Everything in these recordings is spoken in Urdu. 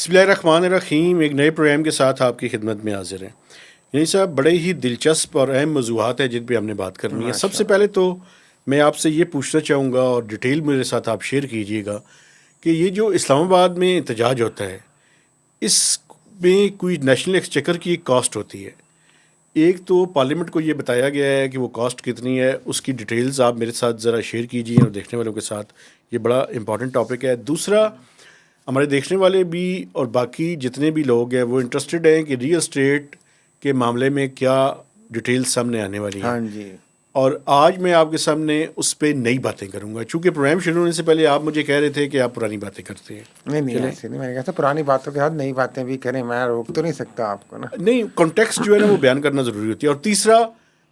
بسم اللہ الرحمن الرحیم. ایک نئے پروگرام کے ساتھ آپ کی خدمت میں حاضر ہیں. یعنی صاحب بڑے ہی دلچسپ اور اہم موضوعات ہیں جن پہ ہم نے بات کرنی ہے. سب سے پہلے تو میں آپ سے یہ پوچھنا چاہوں گا اور ڈیٹیل میرے ساتھ آپ شیئر کیجیے گا کہ یہ جو اسلام آباد میں احتجاج ہوتا ہے اس میں کوئی نیشنل ایکسچیکر کی ایک کاسٹ ہوتی ہے. ایک تو پارلیمنٹ کو یہ بتایا گیا ہے کہ وہ کاسٹ کتنی ہے, اس کی ڈیٹیلز آپ میرے ساتھ ذرا شیئر کیجیے اور دیکھنے والوں کے ساتھ. یہ بڑا امپورٹنٹ ٹاپک ہے. دوسرا, ہمارے دیکھنے والے بھی اور باقی جتنے بھی لوگ ہیں وہ انٹرسٹڈ ہیں کہ ریئل اسٹیٹ کے معاملے میں کیا ڈیٹیلز سامنے آنے والی ہیں. ہاں جی. اور آج میں آپ کے سامنے اس پہ نئی باتیں کروں گا, چونکہ پروگرام شروع ہونے سے پہلے آپ مجھے کہہ رہے تھے کہ آپ پرانی باتیں کرتے ہیں. نہیں ایسے نہیں, میں نے کہا تھا پرانی باتوں کے ساتھ نئی باتیں بھی کریں, میں روک تو نہیں سکتا آپ کو نا. نہیں, کانٹیکسٹ جو ہے نا وہ بیان کرنا ضروری ہوتی ہے. اور تیسرا,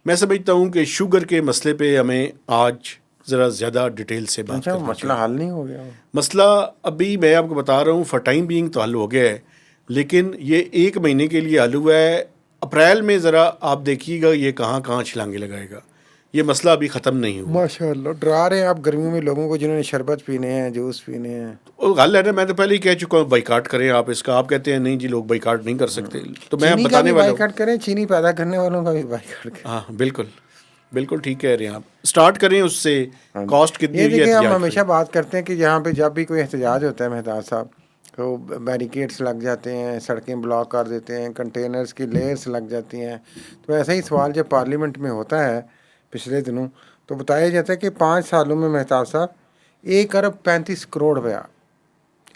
میں سمجھتا ہوں کہ شوگر کے مسئلے پہ ہمیں آج ذرا زیادہ ڈیٹیل سے بات کرنا مسئلہ حل نہیں ہو گیا. مسئلہ ابھی میں آپ کو بتا رہا ہوں فار ٹائم بینگ تو حل ہو گیا ہے, لیکن یہ 1 مہینے کے لیے حل ہوا ہے. اپریل میں ذرا آپ دیکھیے گا یہ کہاں کہاں چھلانگے لگائے گا. یہ مسئلہ ابھی ختم نہیں ہوا. ماشاء اللہ, ڈرا رہے ہیں آپ گرمیوں میں لوگوں کو جنہوں نے شربت پینے ہیں, جوس پینے ہیں. حل ہے نا, میں تو پہلے ہی کہہ چکا ہوں بائیکاٹ کریں آپ اس کا. آپ کہتے ہیں نہیں جی لوگ بائیکاٹ نہیں کر سکتے, تو میں بتانے والا ہوں. بائیکاٹ کریں, چینی پیدا کرنے والوں کا بھی بائیکاٹ کریں. ہاں بالکل بالکل ٹھیک کہہ رہے ہیں آپ. اسٹارٹ کریں اس سے, کاسٹ کتنی یہ ہوئی ہے دیکھیں, ہم احتجاج ہمیشہ کی. بات کرتے ہیں کہ یہاں پہ جب بھی کوئی احتجاج ہوتا ہے مہتاج صاحب, تو بیریکیڈس لگ جاتے ہیں, سڑکیں بلاک کر دیتے ہیں, کنٹینرز کی لیئرس لگ جاتی ہیں. تو ایسا ہی سوال جب پارلیمنٹ میں ہوتا ہے پچھلے دنوں, تو بتایا جاتا ہے کہ 5 سالوں میں مہتاج صاحب 1 ارب 35 کروڑ روپیہ,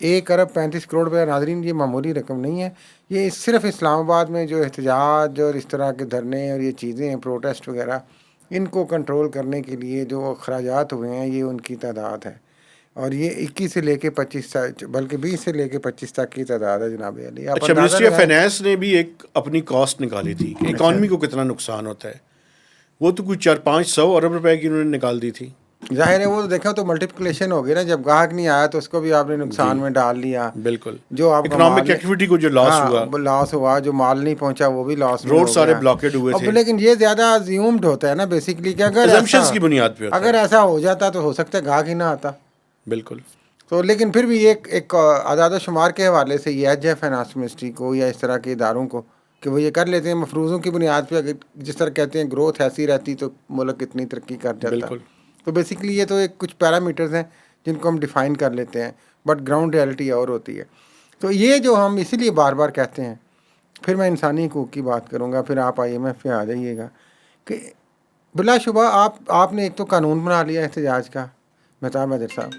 1 ارب 35 کروڑ روپیہ. ناظرین, یہ معمولی رقم نہیں ہے. یہ صرف اسلام آباد میں جو احتجاج اور اس طرح کے دھرنے اور یہ چیزیں ہیں, پروٹیسٹ وغیرہ, ان کو کنٹرول کرنے کے لیے جو اخراجات ہوئے ہیں یہ ان کی تعداد ہے. اور یہ 21 سے لے کے 25 تک, بلکہ 20 سے لے کے 25 تک کی تعداد ہے جناب علی. اچھا, منسٹری آف فائنانس نے بھی ایک اپنی کاسٹ نکالی تھی کہ اکانومی کو کتنا نقصان ہوتا ہے. وہ تو کچھ 400-500 ارب روپے کی انہوں نے نکال دی تھی. ظاہر ہے وہ تو دیکھا تو ملٹیپلیکیشن ہو گئی نا, جب گاہک نہیں آیا تو اس کو بھی آپ نے نقصان میں ڈال لیا. بالکل, جو آپ کا اکنامک ایکٹیویٹی کو جو لاس ہوا, لاس ہوا, جو مال نہیں پہنچا وہ بھی لاس میں روڈ ہو سارے گیا. بلاکیڈ ہوئے تھے. لیکن یہ زیادہ زیومڈ ہوتا ہے نا بیسیکلی, کہ اگر assumptions کی بنیاد پہ ہوتا ہے. اگر ایسا ہو جاتا تو ہو سکتا ہے گاہک ہی نہ آتا. بالکل. تو لیکن پھر بھی ایک اعداد و شمار کے حوالے سے یہ ایج ہے فائنانس منسٹری کو یا اس طرح کے اداروں کو کہ وہ یہ کر لیتے ہیں مفروضوں کی بنیاد پہ. اگر جس طرح کہتے ہیں گروتھ ایسی رہتی تو ملک اتنی ترقی کر جاتا. بالکل. تو بیسیکلی یہ تو ایک کچھ پیرامیٹرز ہیں جن کو ہم ڈیفائن کر لیتے ہیں, بٹ گراؤنڈ ریئلٹی اور ہوتی ہے. تو یہ جو ہم اسی لیے بار بار کہتے ہیں, پھر میں انسانی حقوق کی بات کروں گا, پھر آپ IMF پہ آ جائیے گا, کہ بلا شبہ آپ نے ایک تو قانون بنا لیا احتجاج کا مہتاب حیدر صاحب.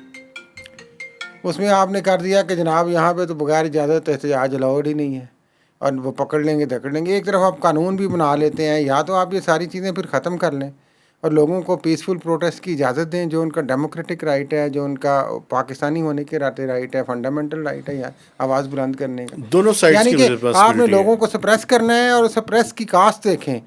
اس میں آپ نے کر دیا کہ جناب یہاں پہ تو بغیر اجازت احتجاج الاؤڈ ہی نہیں ہے, اور وہ پکڑ لیں گے دکڑ لیں گے. ایک طرف آپ قانون بھی بنا لیتے ہیں, یا تو آپ یہ ساری چیزیں پھر ختم کر لیں اور لوگوں کو پیسفل پروٹیسٹ کی اجازت دیں, جو ان کا ڈیموکریٹک رائٹ ہے, جو ان کا پاکستانی ہونے کے رائٹ ہے, فنڈامنٹل رائٹ ہے, یا آواز بلند کرنے کا. دونوں سائڈز یعنی کی کہ آپ نے ریسپانسبلٹی لوگوں ہے. کو سپریس کرنا ہے, اور سپریس کی کاسٹ دیکھیں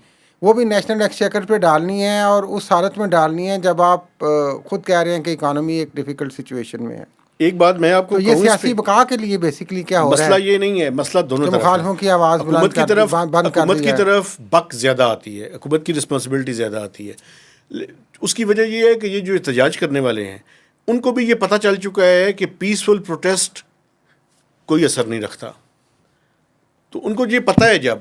وہ بھی نیشنل ایکسچیکر پہ ڈالنی ہے, اور اس حالت میں ڈالنی ہے جب آپ خود کہہ رہے ہیں کہ اکانومی ایک ڈیفیکلٹ سچویشن میں ہے. ایک بات میں آپ کو تو یہ کہوں, سیاسی بقا کے لیے بیسیکلی کیا ہو رہا ہے. مسئلہ یہ نہیں ہے, مسئلہ دونوں طرف ہے. مخالفوں کی آواز حکومت کی طرف بند کر دی جائے. بک زیادہ آتی ہے, حکومت کی رسپانسبلٹی زیادہ آتی ہے. اس کی وجہ یہ ہے کہ یہ جو احتجاج کرنے والے ہیں ان کو بھی یہ پتہ چل چکا ہے کہ پیسفل پروٹیسٹ کوئی اثر نہیں رکھتا. تو ان کو یہ پتہ ہے جب,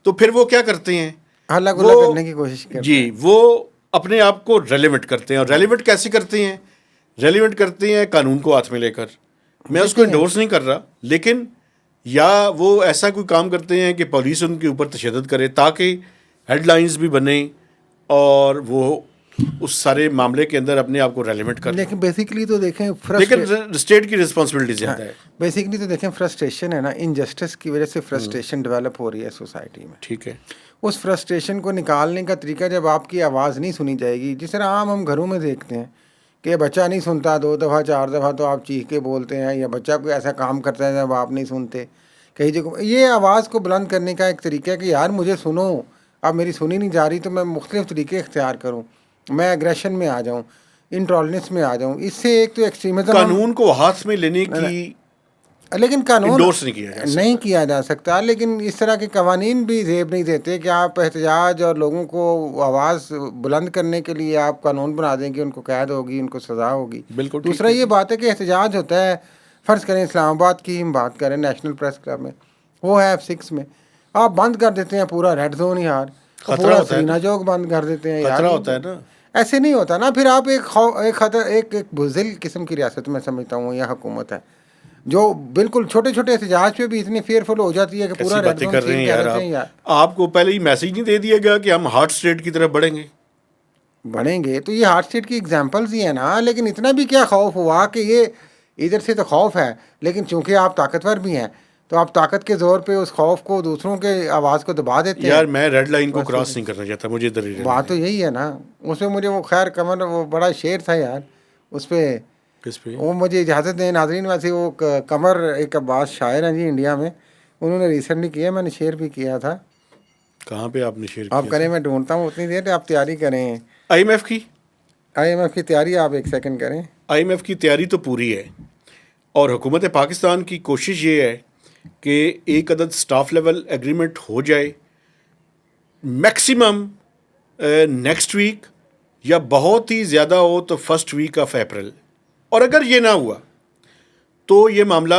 تو پھر وہ کیا کرتے ہیں, حلہ گلہ کرنے کی کوشش کرتے ہیں. جی, وہ اپنے آپ کو ریلیونٹ کرتے ہیں. اور ریلیونٹ کیسے کرتے ہیں؟ ریلیونٹ کرتے ہیں قانون کو ہاتھ میں لے کر. میں اس کو انڈورس نہیں کر رہا, لیکن یا وہ ایسا کوئی کام کرتے ہیں کہ پولیس ان کے اوپر تشدد کرے تاکہ ہیڈ لائنز بھی بنیں اور وہ اس سارے معاملے کے اندر اپنے آپ کو ریلیونٹ کریں. لیکن بیسیکلی تو دیکھیں لیکن اسٹیٹ کی رسپانسبلٹی زیادہ ہے. بیسیکلی تو دیکھیں فرسٹریشن ہے نا, انجسٹس کی وجہ سے فرسٹریشن ڈیولپ ہو رہی ہے سوسائٹی میں. ٹھیک ہے. اس فرسٹریشن کو نکالنے کا طریقہ جب آپ کی آواز نہیں سنی جائے گی, جس طرح عام ہم گھروں میں دیکھتے ہیں کہ بچہ نہیں سنتا 2 دفعہ 4 دفعہ تو آپ چیخ کے بولتے ہیں, یا بچہ کوئی ایسا کام کرتا ہے جب آپ نہیں سنتے کہیں جگہ. یہ آواز کو بلند کرنے کا ایک طریقہ ہے کہ یار مجھے سنو, اب میری سنی نہیں جا رہی تو میں مختلف طریقے اختیار کروں, میں ایگریشن میں آ جاؤں, انٹالرنس میں آ جاؤں. اس سے ایک تو ایکسٹریمزم قانون کو ہاتھ میں لینے کی لیکن قانون انڈورس نہیں کیا جا سکتا. لیکن اس طرح کے قوانین بھی زیب نہیں دیتے کہ آپ احتجاج اور لوگوں کو آواز بلند کرنے کے لیے آپ قانون بنا دیں کہ ان کو قید ہوگی, ان کو سزا ہوگی. بالکل. دوسرا یہ بات ہے کہ احتجاج ہوتا ہے فرض کریں اسلام آباد کی ہم بات کریں نیشنل پریس کلب میں، وہ ہے F6 میں، آپ بند کر دیتے ہیں پورا ریڈ زون یار، خطرہ پورا ہوتا ہے نا، سرینا چوک بند کر دیتے ہیں یار، خطرہ ہوتا ہے نا. ایسے نہیں ہوتا نا. پھر آپ ایک بزدل قسم کی ریاست میں سمجھتا ہوں یہ حکومت ہے جو بالکل چھوٹے چھوٹے احتجاج پہ بھی اتنی فیئرفل ہو جاتی ہے کہ پورا کیسی ریڈ باتیں زون کر رہے سیل ہیں کر یار دیتے ہیں یار. آپ کو پہلے ہی میسج نہیں دے دیا گیا کہ ہم ہارٹ اسٹیٹ کی طرف بڑھیں گے؟ بڑھیں گے تو یہ ہارٹ اسٹیٹ کی ایگزامپلز ہی ہیں نا. لیکن اتنا بھی کیا خوف ہوا کہ یہ ادھر سے تو خوف ہے، لیکن چونکہ آپ طاقتور بھی ہیں تو آپ طاقت کے زور پہ اس خوف کو دوسروں کے آواز کو دبا دیتے ہیں. یار میں ریڈ لائن کو بس کراس نہیں کرنا چاہتا، مجھے ادھر ہی رہنے بات تو دیں. یہی ہے نا. اس میں مجھے وہ خیر کمر وہ بڑا شعر تھا یار اس پہ، کس پہ؟ وہ مجھے اجازت دیں ناظرین. ویسے وہ قمر ایک عباس شاعر ہیں جی انڈیا میں، انہوں نے ریسنٹلی کیا، میں نے شیئر بھی کیا تھا. کہاں پہ آپ نے شیئر آپ کیا کریں تھا؟ میں ڈھونڈتا ہوں اتنی دیر آپ تیاری کریں. IMF کی IMF کی تیاری آپ ایک سیکنڈ کریں. IMF کی تیاری تو پوری ہے، اور حکومت پاکستان کی کوشش یہ ہے کہ ایک عدد سٹاف لیول ایگریمنٹ ہو جائے میکسیمم نیکسٹ ویک، یا بہت ہی زیادہ ہو تو فرسٹ ویک آف اپریل. اور اگر یہ نہ ہوا تو یہ معاملہ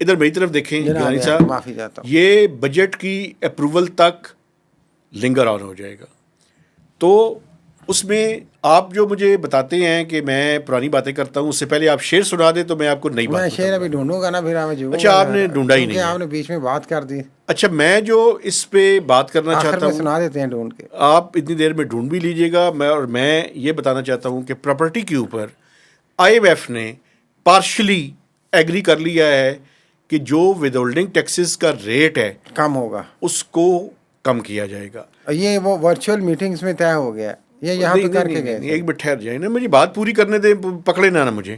ادھر میری طرف دیکھیں جناب گیلانی یار صاحب، معافی چاہتا ہوں. یہ بجٹ کی اپروول تک لنگر آن ہو جائے گا. تو اس میں آپ جو مجھے بتاتے ہیں کہ میں پرانی باتیں کرتا ہوں، اس سے پہلے آپ شعر سنا دیں تو میں آپ کو نئی بات میں شعر ابھی بتاؤں گا. ڈھونڈوں گا نا، پھر ہمیں جو اچھا آپ نے ڈھونڈا ہی کیونکہ نہیں ہے. آپ نے بیچ میں بات کر دی. اچھا میں جو اس پہ بات کرنا آخر چاہتا میں ہوں، سنا دیتے ہیں ڈھونڈ کے. آپ اتنی دیر میں ڈھونڈ بھی لیجئے گا. میں یہ بتانا چاہتا ہوں کہ پراپرٹی کے اوپر IMF نے پارشلی ایگری کر لیا ہے کہ جو ود ہولڈنگ ٹیکسز کا ریٹ ہے کم ہوگا. اس کو کم کیا جائے گا. یہ وہ ورچوئل میٹنگز میں طے ہو گیا، یہ یہاں پہ کر کے گئے تھے. ایک منٹ ٹھہر جائیں نا، مجھے بات پوری کرنے دیں، پکڑے نہ مجھے.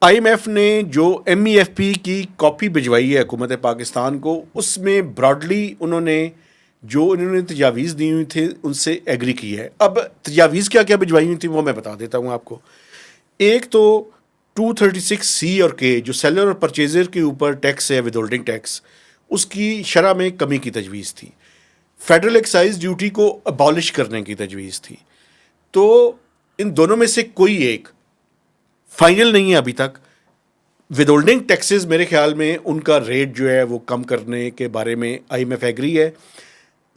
IMF نے جو MEFP کی کاپی بھجوائی ہے حکومت پاکستان کو، اس میں براڈلی انہوں نے تجاویز دی ہوئی تھے ان سے ایگری کی ہے. اب تجاویز کیا کیا بھجوائی ہوئی تھی وہ میں بتا دیتا ہوں آپ کو. ایک تو 236C اور K جو سیلر اور پرچیزر کے اوپر ٹیکس ہے ود ہولڈنگ ٹیکس، اس کی شرح میں کمی کی تجویز تھی. فیڈرل ایکسائز ڈیوٹی کو ابالش کرنے کی تجویز تھی. تو ان دونوں میں سے کوئی ایک فائنل نہیں ہے ابھی تک. ود ہولڈنگ ٹیکسز میرے خیال میں ان کا ریٹ جو ہے وہ کم کرنے کے بارے میں IMF ایگری ہے.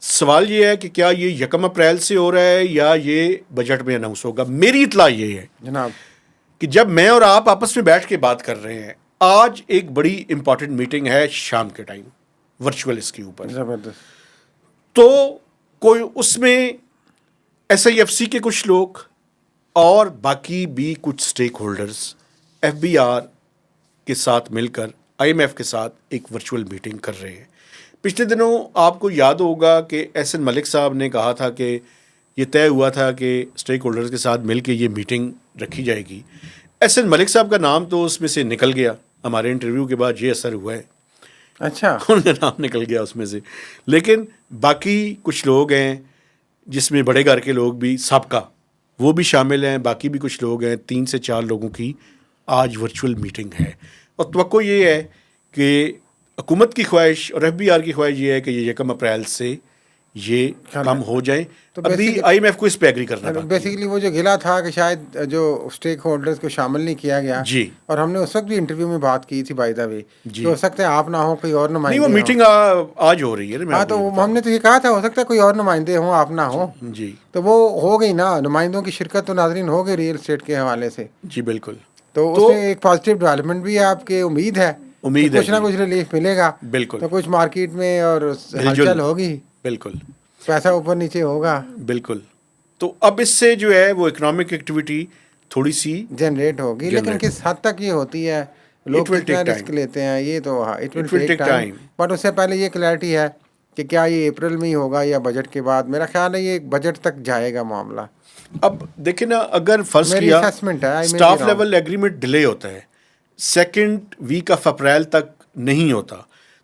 سوال یہ ہے کہ کیا یہ 1 اپریل سے ہو رہا ہے یا یہ بجٹ میں اناؤنس ہوگا. میری اطلاع یہ ہے جناب کہ جب میں اور آپ آپس میں بیٹھ کے بات کر رہے ہیں، آج ایک بڑی امپورٹنٹ میٹنگ ہے شام کے ٹائم ورچوئل اس کے اوپر، زبردست. تو کوئی اس میں SIFC کے کچھ لوگ اور باقی بھی کچھ سٹیک ہولڈرز FBR کے ساتھ مل کر IMF کے ساتھ ایک ورچوئل میٹنگ کر رہے ہیں. پچھلے دنوں آپ کو یاد ہوگا کہ SN ملک صاحب نے کہا تھا کہ یہ طے ہوا تھا کہ سٹیک ہولڈرز کے ساتھ مل کے یہ میٹنگ رکھی جائے گی. SN ملک صاحب کا نام تو اس میں سے نکل گیا، ہمارے انٹرویو کے بعد یہ اثر ہوا ہے، اچھا ان کا نام نکل گیا اس میں سے. لیکن باقی کچھ لوگ ہیں جس میں بڑے گھر کے لوگ بھی سابقہ وہ بھی شامل ہیں، باقی بھی کچھ لوگ ہیں. 3 سے 4 لوگوں کی آج ورچوئل میٹنگ ہے، اور توقع یہ ہے کہ حکومت کی خواہش اور FBR کی خواہش یہ ہے کہ یہ 1 اپریل سے یہ کم ہو جائیں. تو ابھی IMF کو اس پہ ایگری کرنا باقی ہے. بیسیکلی وہ جو گلا تھا کہ شاید جو اسٹیک ہولڈرز کو شامل نہیں کیا گیا، جی اور ہم نے اس وقت بھی انٹرویو میں بات کی تھی بائی دا وے جی. کہ ہو سکتا ہے آپ نہ ہو کوئی اور نہیں نمائندے وہ ہوں. میٹنگ آج ہو رہی ہے نا، میں ہاں آپ کو تو یہ بتا ہم نے تو یہ کہا تھا ہو سکتا ہے کوئی اور نمائندے ہوں آپ نہ ہوں. جی تو وہ ہو گئی نا، نمائندوں کی شرکت تو ناظرین ہو گئی ریئل اسٹیٹ کے حوالے سے. جی بالکل. تو اس میں ایک پازیٹیو ڈیولپمنٹ بھی ہے. آپ کی امید ہے امید کہ ہے کچھ نہ جی کچھ ریلیف ملے گا. بالکل تو کچھ مارکیٹ میں اور ہلچل ہلچل ہوگی، بالکل پیسہ اوپر نیچے ہوگا بالکل. تو اب اس سے جو ہے وہ اکنامک ایکٹیویٹی تھوڑی سی جنریٹ ہوگی. لیکن کس حد تک یہ ہوتی ہے، لوگ It will کتنا take رسک time. لیتے ہیں، یہ تو it will It will take take time. time. But اس سے پہلے یہ کلیئرٹی ہے کہ کیا یہ اپریل میں ہی ہوگا یا بجٹ کے بعد. میرا خیال ہے یہ بجٹ تک جائے گا معاملہ. اب دیکھیں نا، اگر فرض میری کیا اسیسمنٹ ہے، I may be staff wrong. Level agreement delay ہوتا ہے 2 ویک آف اپریل تک نہیں ہوتا،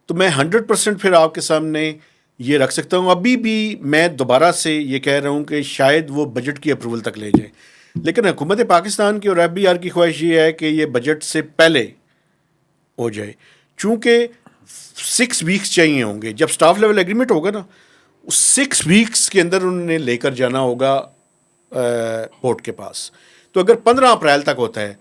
تو میں 100% پھر آپ کے سامنے یہ رکھ سکتا ہوں. ابھی بھی میں دوبارہ سے یہ کہہ رہا ہوں کہ شاید وہ بجٹ کی اپروول تک لے جائیں. لیکن حکومت پاکستان کی اور FBR کی خواہش یہ ہے کہ یہ بجٹ سے پہلے ہو جائے، چونکہ 6 ویکس چاہیے ہوں گے. جب اسٹاف لیول ایگریمنٹ ہوگا نا، اس 6 ویکس کے اندر انہوں نے لے کر جانا ہوگا بورڈ کے پاس. تو اگر 15 اپریل تک ہوتا ہے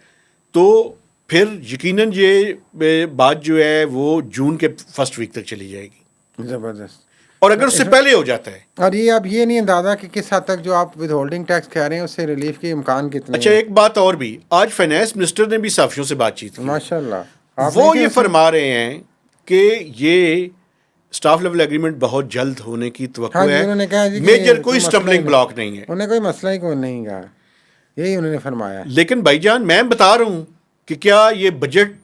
تو پھر یقیناً یہ بات جو ہے وہ جون کے فرسٹ ویک تک چلی جائے گی، زبردست. اور اگر اس سے پہلے ہو جاتا ہے. اور یہ اب یہ نہیں اندازہ کہ کس حد تک جو آپ ود ہولڈنگ ٹیکس کہہ رہے ہیں اس سے ریلیف کے امکان کتنے اچھا ہیں. ایک بات اور بھی، آج فائنانس منسٹر نے بھی صحافیوں سے بات چیت کی، ماشاء اللہ. وہ یہ فرما رہے ہیں کہ یہ اسٹاف لیول ایگریمنٹ بہت جلد ہونے کی توقع ہاں جی، ہے، انہوں نے کہا جی کہ میجر کوئی مسئلہ اسٹمبلنگ بلاک نہیں ہے. انہوں نے کوئی مسئلہ ہی کوئی نہیں کہا، یہی انہوں نے فرمایا. لیکن بھائی جان میں بتا رہا ہوں کہ کیا یہ بجٹ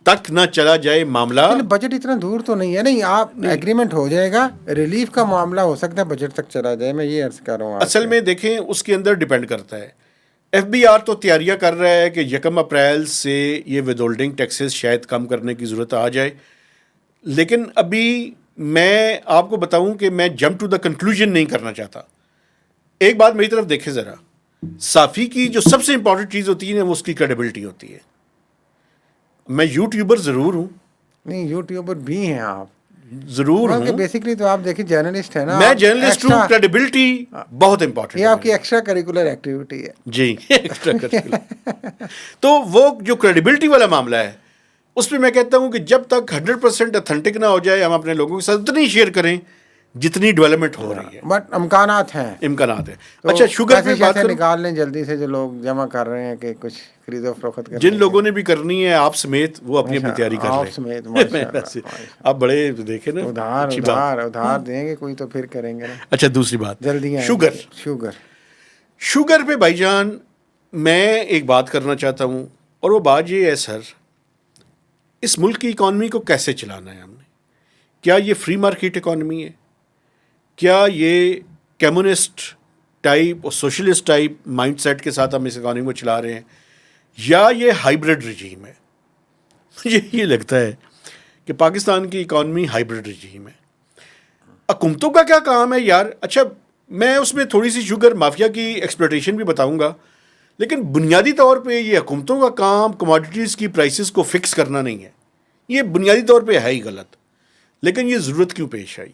تک نہ چلا جائے معاملہ. لیکن بجٹ اتنا دور تو نہیں ہے. نہیں، آپ ایگریمنٹ ہو جائے گا، ریلیف کا معاملہ ہو سکتا ہے بجٹ تک چلا جائے. میں یہ عرض کر رہا ہوں. اصل میں دیکھیں اس کے اندر ڈیپینڈ کرتا ہے. ایف بی آر تو تیاریاں کر رہا ہے کہ 1 اپریل سے یہ ود ہولڈنگ ٹیکسز شاید کم کرنے کی ضرورت آ جائے، لیکن ابھی میں آپ کو بتاؤں کہ میں جمپ ٹو دا کنکلوژن نہیں کرنا چاہتا. ایک بات میری طرف دیکھیں ذرا، صحافی کی جو سب سے امپورٹنٹ چیز ہوتی ہے نا وہ اس کی کریڈیبلٹی ہوتی ہے. میں یوٹیوبر ضرور ہوں، نہیں، یوٹیوبر بھی ہیں آپ، ضرور ہوں، بیسکلی تو آپ دیکھیں جرنلسٹ ہیں نا. میں جرنلسٹ ہوں، کریڈیبلٹی بہت امپورٹنٹ یہ آپ کی ایکسٹرا کریکولر ایکٹیویٹی ہے. جی ایکسٹرا کریکولر. تو وہ جو کریڈیبلٹی والا معاملہ ہے اس پہ میں کہتا ہوں کہ جب تک 100% اتھینٹک نہ ہو جائے ہم اپنے لوگوں کے ساتھ اتنی شیئر کریں جتنی ڈیولپمنٹ ہو رہی ہے. بٹ امکانات ہیں، امکانات ہیں. اچھا شوگر پہ بات کروں، نکال لیں جلدی سے جو لوگ جمع کر رہے ہیں کہ کچھ خرید و فروخت کریں. جن لوگوں نے بھی کرنی ہے آپ سمیت وہ اپنی اپنی تیاری کر آپ رہے سمیت، ہیں. آپ بڑے دیکھیں نا، اچھی بات. ادھار دیں گے کوئی تو پھر کریں گے نا. اچھا دوسری بات، جلدی شوگر پہ بھائی جان میں ایک بات کرنا چاہتا ہوں، اور وہ بات یہ ہے سر، اس ملک کی اکانومی کو کیسے چلانا ہے ہم نے؟ کیا یہ فری مارکیٹ اکانومی ہے؟ کیا یہ کمیونسٹ ٹائپ اور سوشلسٹ ٹائپ مائنڈ سیٹ کے ساتھ ہم اس اکانومی کو چلا رہے ہیں، یا یہ ہائیبرڈ رجیم ہے؟ مجھے یہ لگتا ہے کہ پاکستان کی اکانومی ہائیبرڈ رجیم ہے. حکومتوں کا کیا کام ہے یار؟ اچھا میں اس میں تھوڑی سی شوگر مافیا کی ایکسپلوٹیشن بھی بتاؤں گا، لیکن بنیادی طور پہ یہ حکومتوں کا کام کموڈیٹیز کی پرائسز کو فکس کرنا نہیں ہے. یہ بنیادی طور پہ ہے ہی غلط. لیکن یہ ضرورت کیوں پیش آئی؟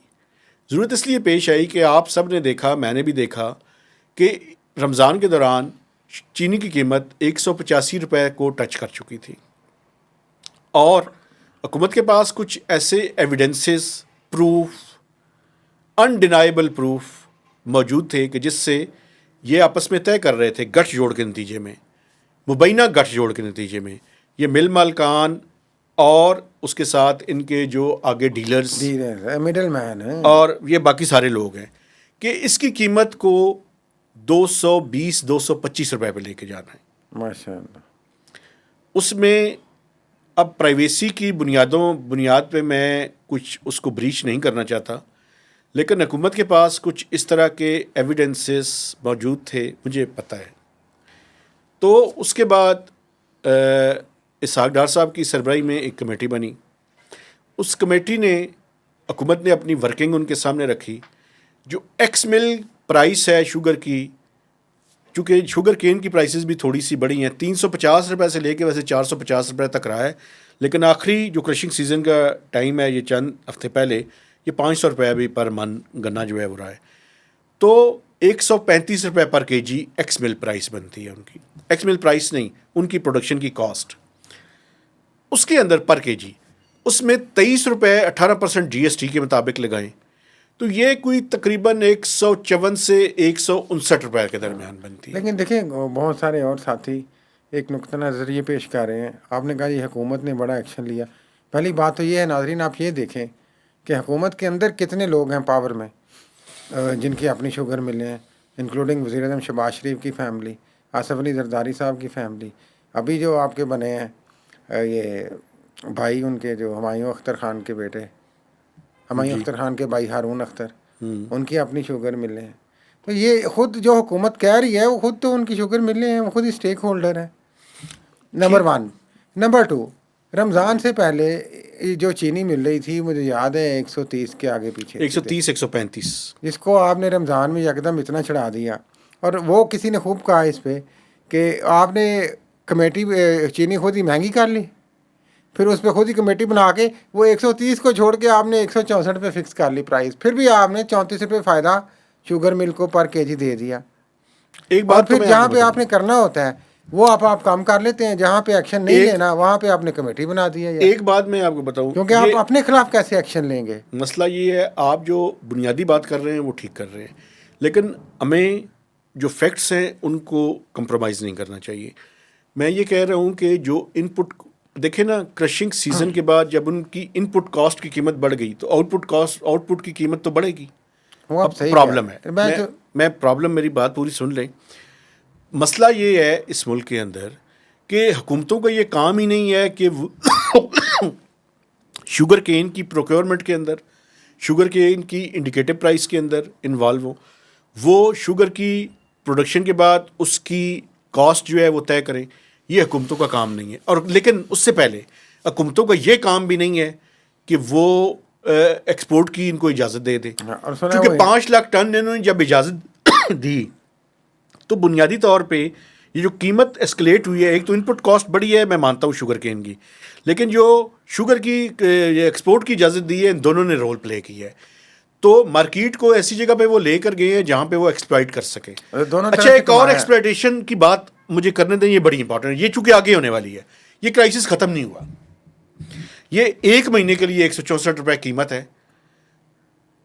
ضرورت اس لیے پیش آئی کہ آپ سب نے دیکھا، میں نے بھی دیکھا کہ رمضان کے دوران چینی کی قیمت 185 روپے کو ٹچ کر چکی تھی، اور حکومت کے پاس کچھ ایسے ایویڈنسز، پروف، انڈینائبل پروف موجود تھے کہ جس سے یہ آپس میں طے کر رہے تھے گٹھ جوڑ کے نتیجے میں، مبینہ گٹھ جوڑ کے نتیجے میں، یہ مل مالکان اور اس کے ساتھ ان کے جو آگے ڈیلرز مڈل مین ہیں اور یہ باقی سارے لوگ ہیں، کہ اس کی قیمت کو 220-225 روپے پہ لے کے جانا ہے. ماشاء اللہ. اس میں اب پرائیویسی کی بنیاد پہ میں کچھ اس کو بریچ نہیں کرنا چاہتا، لیکن حکومت کے پاس کچھ اس طرح کے ایویڈنسز موجود تھے، مجھے پتہ ہے. تو اس کے بعد اسحاق ڈار صاحب کی سربراہی میں ایک کمیٹی بنی. اس کمیٹی نے، حکومت نے اپنی ورکنگ ان کے سامنے رکھی. جو ایکس مل پرائس ہے شوگر کی، چونکہ شوگر کین کی پرائسز بھی تھوڑی سی بڑی ہیں، 350 روپے سے لے کے ویسے 450 روپے تک رہا ہے، لیکن آخری جو کرشنگ سیزن کا ٹائم ہے یہ چند ہفتے پہلے، یہ 500 روپے بھی پر من گنا جو ہے وہ رہا ہے. تو 135 روپے پر کے جی ایکس مل پرائس بنتی ہے ان کی. ایکس مل پرائس نہیں، ان کی پروڈکشن کی کاسٹ اس کے اندر پر کے جی، اس میں 23 روپے 18% جی ایس ٹی کے مطابق لگائیں تو یہ کوئی تقریباً 154 سے 159 روپے کے درمیان بنتی ہے. لیکن دیکھیں بہت سارے اور ساتھی ایک نقطہ نظر یہ پیش کر رہے ہیں. آپ نے کہا یہ حکومت نے بڑا ایکشن لیا. پہلی بات تو یہ ہے ناظرین، آپ یہ دیکھیں کہ حکومت کے اندر کتنے لوگ ہیں پاور میں جن کی اپنی شوگر ملیں ہیں، انکلوڈنگ وزیر اعظم شہباز شریف کی فیملی، آصف علی زرداری صاحب کی فیملی، ابھی جو آپ کے بنے ہیں یہ بھائی ان کے جو ہمایوں اختر خان کے بیٹے، ہمایوں اختر خان کے بھائی ہارون اختر، ان کی اپنی شوگر ملیں ہیں. تو یہ خود جو حکومت کہہ رہی ہے وہ خود تو ان کی شوگر ملیں ہیں، وہ خود ہی اسٹیک ہولڈر ہیں. نمبر 1. نمبر 2، رمضان سے پہلے جو چینی مل رہی تھی مجھے یاد ہے 130 کے آگے پیچھے، 130-135، جس کو آپ نے رمضان میں یکدم اتنا چڑھا دیا. اور وہ کسی نے خوب کہا اس پہ کہ آپ نے کمیٹی چینی خود ہی مہنگی کر لی، پھر اس پہ خود ہی کمیٹی بنا کے وہ 130 کو چھوڑ کے آپ نے 164 پہ فکس کر لی پرائز، پھر بھی آپ نے 34 روپے فائدہ شوگر مل کو پر کے جی دے دیا. ایک اور بات تو پھر میں جہاں پہ بتاؤں، آپ نے کرنا ہوتا ہے وہ آپ کام کر لیتے ہیں, جہاں پہ ایکشن نہیں لینا وہاں پہ آپ نے کمیٹی بنا دی ہے. ایک بات میں آپ کو بتاؤں, کیونکہ آپ اپنے خلاف کیسے ایکشن لیں گے؟ مسئلہ یہ ہے, آپ جو بنیادی بات کر رہے ہیں وہ ٹھیک کر رہے ہیں, لیکن ہمیں جو فیکٹس ہیں ان کو کمپرومائز نہیں کرنا چاہیے. میں یہ کہہ رہا ہوں کہ جو ان پٹ دیکھیں نا, کرشنگ سیزن کے بعد جب ان کی ان پٹ کاسٹ کی قیمت بڑھ گئی تو آؤٹ پٹ کی قیمت تو بڑھے گی. وہ اب پرابلم ہے, میں پرابلم, میری بات پوری سن لیں. مسئلہ یہ ہے اس ملک کے اندر کہ حکومتوں کا یہ کام ہی نہیں ہے کہ شوگر کین کی پروکیورمنٹ کے اندر, شوگر کین کی انڈیکیٹو پرائس کے اندر انوالو ہوں. وہ شوگر کی پروڈکشن کے بعد اس کی کاسٹ جو ہے وہ طے کریں. یہ حکومتوں کا کام نہیں ہے. اور لیکن اس سے پہلے حکومتوں کا یہ کام بھی نہیں ہے کہ وہ ایکسپورٹ کی ان کو اجازت دے دیں. کیونکہ 5 لاکھ ٹن انہوں نے جب اجازت دی تو بنیادی طور پہ یہ جو قیمت اسکلیٹ ہوئی ہے, ایک تو ان پٹ کاسٹ بڑی ہے, میں مانتا ہوں شوگر کین کی, لیکن جو شوگر کی ایکسپورٹ کی اجازت دی ہے ان دونوں نے رول پلے کی ہے. تو مارکیٹ کو ایسی جگہ پہ وہ لے کر گئے ہیں جہاں پہ وہ ایکسپلائٹ کر سکیں. اچھا, ایک اور ایکسپلائٹیشن کی بات مجھے کرنے دیں, یہ بڑی امپورٹنٹ ہے, یہ چونکہ آگے ہونے والی ہے. یہ کرائسس ختم نہیں ہوا, یہ 1 مہینے کے لیے 164 روپے قیمت ہے.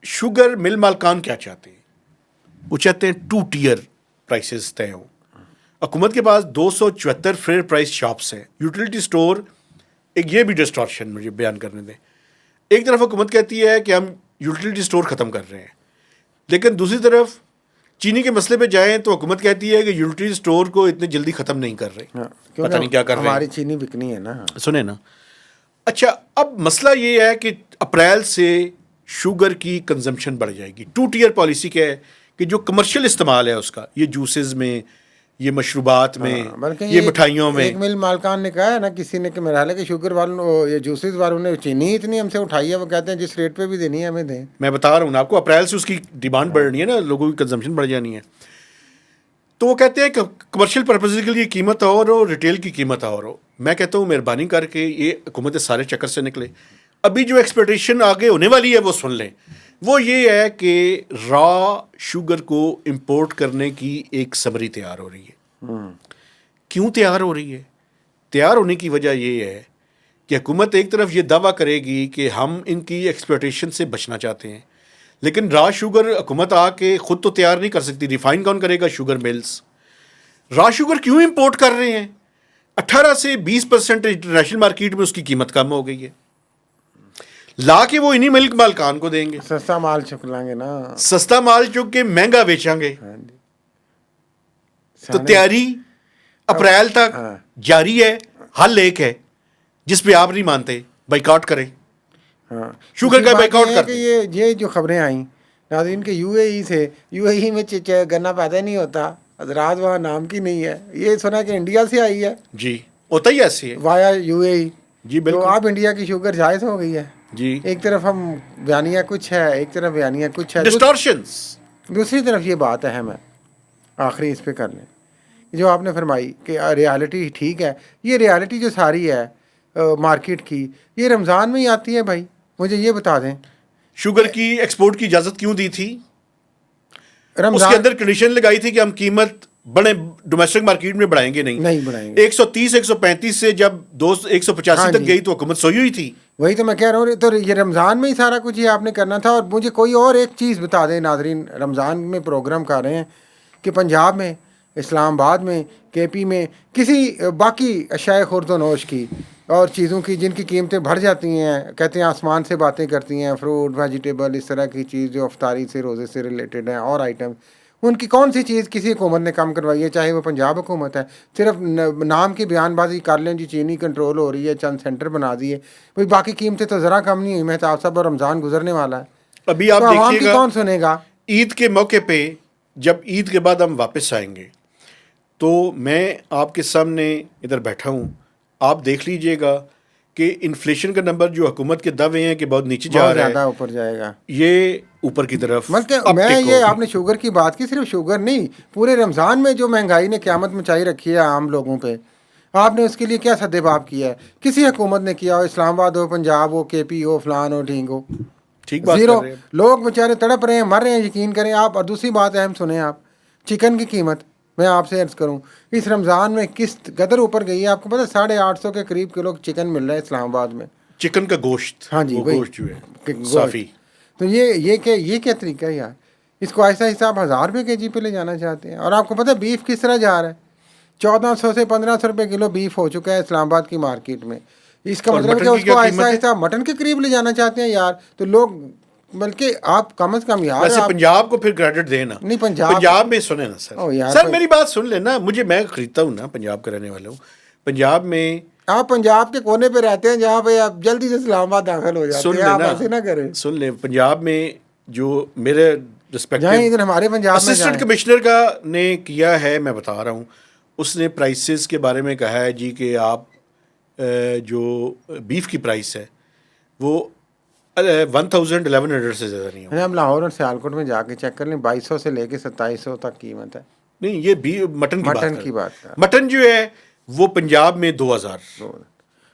شوگر مل مالکان کیا چاہتے ہیں؟ وہ چاہتے ہیں 2 ٹیئر پرائسز طے ہوں. حکومت کے پاس 274 فیئر پرائس شاپس ہیں. یوٹیلیٹی اسٹور, ایک یہ بھی ڈسٹارشن مجھے بیان کرنے دیں. ایک طرف حکومت کہتی ہے کہ ہم یوٹیلیٹی اسٹور ختم کر رہے ہیں, لیکن دوسری طرف چینی کے مسئلے پہ جائیں تو حکومت کہتی ہے کہ یوٹیلیٹی اسٹور کو اتنے جلدی ختم نہیں کر رہے, پتہ نہیں کیا کر رہے ہیں. ہماری چینی بکنی ہے نا. سنیں نا, اچھا اب مسئلہ یہ ہے کہ اپریل سے شوگر کی کنزمپشن بڑھ جائے گی. 2 ٹیئر پالیسی کیا ہے کہ جو کمرشل استعمال ہے اس کا, یہ جوسز میں, یہ مشروبات میں, بلکہ یہ مٹھائیوں میں. ایک مل مالکان نے کہا ہے نا کسی نے کہ میرا حال ہے کہ شوگر والوں, یہ جوسز والوں نے چینی اتنی ہم سے اٹھائی ہے, وہ کہتے ہیں جس ریٹ پہ بھی دینی ہے ہمیں دیں. میں بتا رہا ہوں آپ کو, اپریل سے اس کی ڈیمانڈ بڑھ رہی ہے نا, لوگوں کی کنزمپشن بڑھ جانی ہے. تو وہ کہتے ہیں کہ کمرشل پرپز کے لیے قیمت اور ہو, ریٹیل کی قیمت اور ہو. میں کہتا ہوں مہربانی کر کے یہ حکومت سارے چکر سے نکلے. ابھی جو ایکسپیکٹیشن آگے ہونے والی ہے وہ سن لیں. وہ یہ ہے کہ را شوگر کو امپورٹ کرنے کی ایک سمری تیار ہو رہی ہے. کیوں تیار ہو رہی ہے؟ تیار ہونے کی وجہ یہ ہے کہ حکومت ایک طرف یہ دعویٰ کرے گی کہ ہم ان کی ایکسپلوٹیشن سے بچنا چاہتے ہیں, لیکن را شوگر حکومت آ کے خود تو تیار نہیں کر سکتی. ریفائن کون کرے گا؟ Sugar mills. را شوگر کیوں امپورٹ کر رہے ہیں؟ 18 سے 20% انٹرنیشنل مارکیٹ میں اس کی قیمت کم ہو گئی ہے. لا کے وہ انہی ملک مالکان کو دیں گے, سستا مال چک لیں گے نا, سستا مال چک کے مہنگا بیچیں گے. تو تیاری اپریل تک جاری ہے. حل ایک ہے جس پہ آپ نہیں مانتے, بائیکاٹ کریں. شوگر کا بائیکاٹ کریں. یہ جو خبریں آئیں ناظرین کے یو اے ای سے, یو اے ای میں گنا پیدا نہیں ہوتا, حضرات وہاں نام کی نہیں ہے. یہ سنا کہ انڈیا سے آئی ہے. جی ہوتا ہی ایسی ہے, وایا یو اے ای. جی بالکل. تو آپ انڈیا کی شوگر جائز ہو گئی ہے. جی ایک طرف ہم بیانیہ کچھ ہے, ایک طرف بیانیہ کچھ ہے, ڈسٹارشنز. دوسری طرف یہ بات اہم ہے, آخری اس پہ کر لیں, جو آپ نے فرمائی کہ ریالٹی ٹھیک ہے. یہ ریالٹی جو ساری ہے مارکیٹ کی, یہ رمضان میں ہی آتی ہے. بھائی مجھے یہ بتا دیں, شوگر کی ایکسپورٹ کی اجازت کیوں دی تھی؟ رمضان اس کے اندر کنڈیشن لگائی تھی کہ ہم قیمت بڑے ڈومیسٹک مارکیٹ میں بڑھائیں گے نہیں بڑھائیں گے. 130 135 سے جب 185 تک گئی تو حکومت سوئی ہوئی تھی. وہی تو میں کہہ رہا ہوں. تو یہ رمضان میں ہی سارا کچھ یہ آپ نے کرنا تھا. اور مجھے کوئی اور ایک چیز بتا دیں ناظرین, رمضان میں پروگرام کر رہے ہیں کہ پنجاب میں, اسلام آباد میں, کے پی میں, کسی باقی اشیاء خورد و نوش کی اور چیزوں کی جن کی قیمتیں بڑھ جاتی ہیں, کہتے ہیں آسمان سے باتیں کرتی ہیں, فروٹ ویجیٹیبل اس طرح کی چیز جو افطاری سے روزے سے ریلیٹڈ ہیں اور آئٹم, ان کی کون سی چیز کسی حکومت نے کم کروائی ہے؟ چاہے وہ پنجاب حکومت ہے, صرف نام کی بیان بازی کر لیں جی چینی کنٹرول ہو رہی ہے, چند سینٹر بنا دیے, بھائی باقی قیمتیں تو ذرا کم نہیں ہوئی. مہتاب صاحب, اور رمضان گزرنے والا ہے, ابھی آپ دیکھیے گا کون سنے گا. عید کے موقع پہ جب عید کے بعد ہم واپس آئیں گے تو میں آپ کے سامنے ادھر بیٹھا ہوں, آپ دیکھ لیجئے گا کہ انفلیشن کا نمبر جو حکومت کے دعوے ہیں کہ بہت نیچے جا رہا ہے, زیادہ اوپر جائے گا, یہ اوپر کی طرف. میں یہ آپ نے شوگر کی بات کی, صرف شوگر نہیں, پورے رمضان میں جو مہنگائی نے قیامت مچائی رکھی ہے عام لوگوں پہ, آپ نے اس کے لیے کیا سدباب کیا ہے؟ کسی حکومت نے کیا ہو, اسلام آباد ہو, پنجاب ہو, کے پی ہو, فلان ہو, ڈھینگ ہو, ٹھیک بات زیرو. کر رہے ہیں. لوگ بیچارے تڑپ رہے ہیں, مر رہے ہیں, یقین کریں آپ. اور دوسری بات اہم سنیں آپ, چکن کی قیمت میں آپ سے عرض کروں اس رمضان میں کس قدر اوپر گئی ہے. آپ کو پتہ 850 کے قریب کلو چکن مل رہا ہے اسلام آباد میں. چکن کا گوشت. ہاں جی وہ وہی گوشت جو ہے گوشت. صافی. تو یہ کیا طریقہ ہے یار. اس کو آہستہ آہستہ آپ 1000 روپے کے جی پہ لے جانا چاہتے ہیں. اور آپ کو پتہ ہے بیف کس طرح جا رہا ہے. 1400 سے 1500 روپے کلو بیف ہو چکا ہے اسلام آباد کی مارکیٹ میں. اس کا اور مطلب ہے مٹن کہ کی اس کیا کو آہستہ قیمت ہے؟ آہستہ مٹن کے قریب لے جانا چاہتے ہیں یار. تو لوگ بلکہ آپ کم از کم یار ویسے آپ پنجاب کو پھر کریڈٹ دینا. نہیں پنجاب میں سنیں نا سر. او یار سر میری بات سن لینا. میں خریدتا ہوں نا, پنجاب کا رہنے والا ہوں. پنجاب میں آپ پنجاب کے کونے پہ رہتے ہیں جہاں پہ آپ جلدی سے اسلام آباد داخل ہو جاتے ہیں. آپ ایسے نہ کریں. سن لیں, پنجاب میں جو میرے جائیں ادھر ہمارے پنجاب میں اسسٹنٹ جائیں. کمشنر کا نے کیا ہے, میں بتا رہا ہوں. اس نے پرائسز کے بارے میں کہا ہے جی کہ آپ جو بیف کی پرائس ہے وہ 1100 سے زیادہ نہیں ہوگی. ہم لاہور اور سیالکوٹ میں جا کے چیک کر لیں 2200 سے لے کے 2700 تک قیمت ہے. نہیں, یہ مٹن کی بات مٹن کر کی بات کر مٹن جو ہے وہ پنجاب میں 2000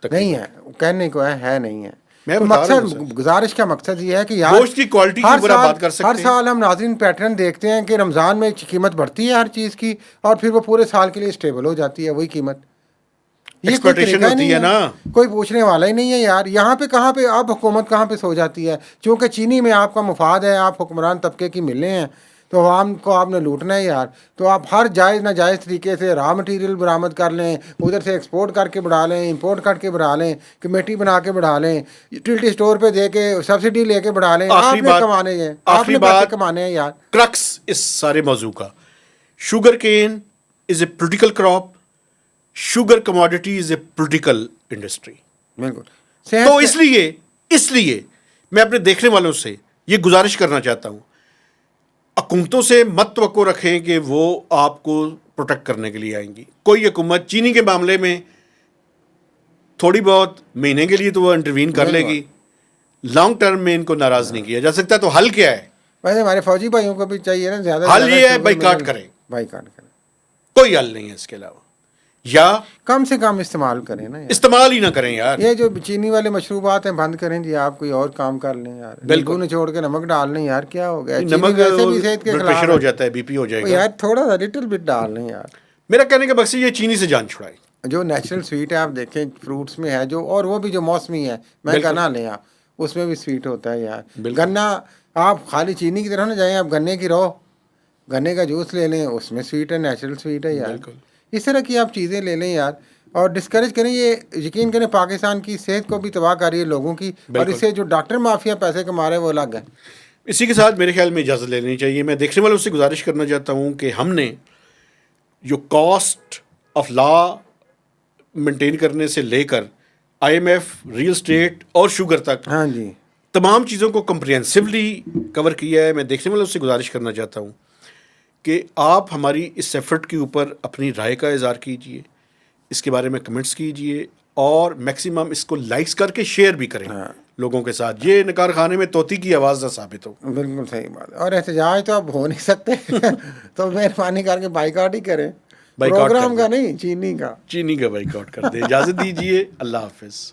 نہیں ہے. کہنے کو ہے نہیں ہے. میں تو بتا رہا ہوں مقصد گزارش کا مقصد یہ ہے کہ یار گوشت کی کوالٹی کے اوپر آپ بات کر سکتے ہر ہیں. سال ہم ناظرین پیٹرن دیکھتے ہیں کہ رمضان میں قیمت بڑھتی ہے ہر چیز کی اور پھر وہ پورے سال کے لیے اسٹیبل ہو جاتی ہے وہی قیمت. یہ کوئی ایکسپیکٹیشن طریقہ ہی ہوتی نہیں ہے نا. کوئی پوچھنے والا ہی نہیں ہے یار. یہاں پہ کہاں پہ اب حکومت کہاں پہ سو جاتی ہے. چونکہ چینی میں آپ کا مفاد ہے, آپ حکمران طبقے کی ملے ہیں, تو عوام کو آپ نے لوٹنا ہے یار. تو آپ ہر جائز ناجائز طریقے سے را مٹیریل برآمد کر لیں, ادھر سے ایکسپورٹ کر کے بڑھا لیں, امپورٹ کر کے بڑھا لیں, کمیٹی بنا کے بڑھا لیں, یوٹیلٹی اسٹور پہ دے کے سبسڈی لے کے بڑھا لیں. آپ نے کمانے ہیں, آپ نے پیسے کمانے ہیں یار. کرکس اس سارے موضوع کا, sugar cane is a political crop, sugar commodity is a political industry. بالکل. تو اس لیے میں اپنے دیکھنے والوں سے یہ گزارش کرنا چاہتا ہوں, حکومتوں سے مت توقع رکھیں کہ وہ آپ کو پروٹیکٹ کرنے کے لیے آئیں گی. کوئی حکومت چینی کے معاملے میں تھوڑی بہت مہینے کے لیے تو وہ انٹروین کر لے گی, لانگ ٹرم میں ان کو ناراض نہیں کیا جا سکتا. تو حل کیا ہے؟ ویسے ہمارے فوجی بھائیوں کو بھی چاہیے نا زیادہ حل یہ ہے بائیکاٹ کریں. بائیکاٹ کریں. کوئی حل نہیں ہے اس کے علاوہ, یا کم سے کم استعمال کریں نا یار. استعمال ہی نہ کریں یار. یہ جو چینی والے مشروبات ہیں بند کریں جی. آپ کوئی اور کام کر لیں یار. نیمبو نچوڑ کے نمک ڈال لیں یار. کیا ہو گیا, چینی ویسے بھی صحت کے بلڈ خلاف پریشر ہو جاتا ہے, بی پی ہو جائے گا یار. تھوڑا سا لٹل بٹ ڈال لیں یار. میرا کہنے کا مقصد یہ چینی سے جان چھڑائے. جو نیچرل سویٹ ہے آپ دیکھیں فروٹس میں ہے جو, اور وہ بھی جو موسمی ہے. میں گنا لیں آپ, اس میں بھی سویٹ ہوتا ہے یار. گنا آپ خالی چینی کی طرح نہ جائیں, آپ گنے کی گنے کا جوس لے لیں, اس میں سویٹ ہے, نیچرل سویٹ ہے یار. اس طرح کی آپ چیزیں لے لیں یار, اور ڈسکریج کریں. یہ یقین کریں پاکستان کی صحت کو بھی تباہ کر رہی ہے لوگوں کی, اور اس سے جو ڈاکٹر مافیا پیسے کما رہے ہیں وہ الگ ہے. اسی کے ساتھ میرے خیال میں اجازت لے لینی چاہیے. میں دیکھنے والوں سے گزارش کرنا چاہتا ہوں کہ ہم نے جو کاسٹ آف لا مینٹین کرنے سے لے کر IMF, ریل اسٹیٹ اور شوگر تک, ہاں جی, تمام چیزوں کو کمپریہنسولی کور کیا ہے. میں دیکھنے والوں سے گزارش کرنا چاہتا ہوں کہ آپ ہماری اس ایفرٹ کے اوپر اپنی رائے کا اظہار کیجئے, اس کے بارے میں کمنٹس کیجئے, اور میکسیمم اس کو لائکس کر کے شیئر بھی کریں لوگوں کے ساتھ. یہ نکار خانے میں طوطی کی آواز نہ ثابت ہو. بالکل صحیح بات ہے. اور احتجاج تو اب ہو نہیں سکتے تو مہربانی کر کے بائیکاٹ ہی کریں. پروگرام کا نہیں, چینی کا بائیکاٹ کر دیں. اجازت دیجیے. اللہ حافظ.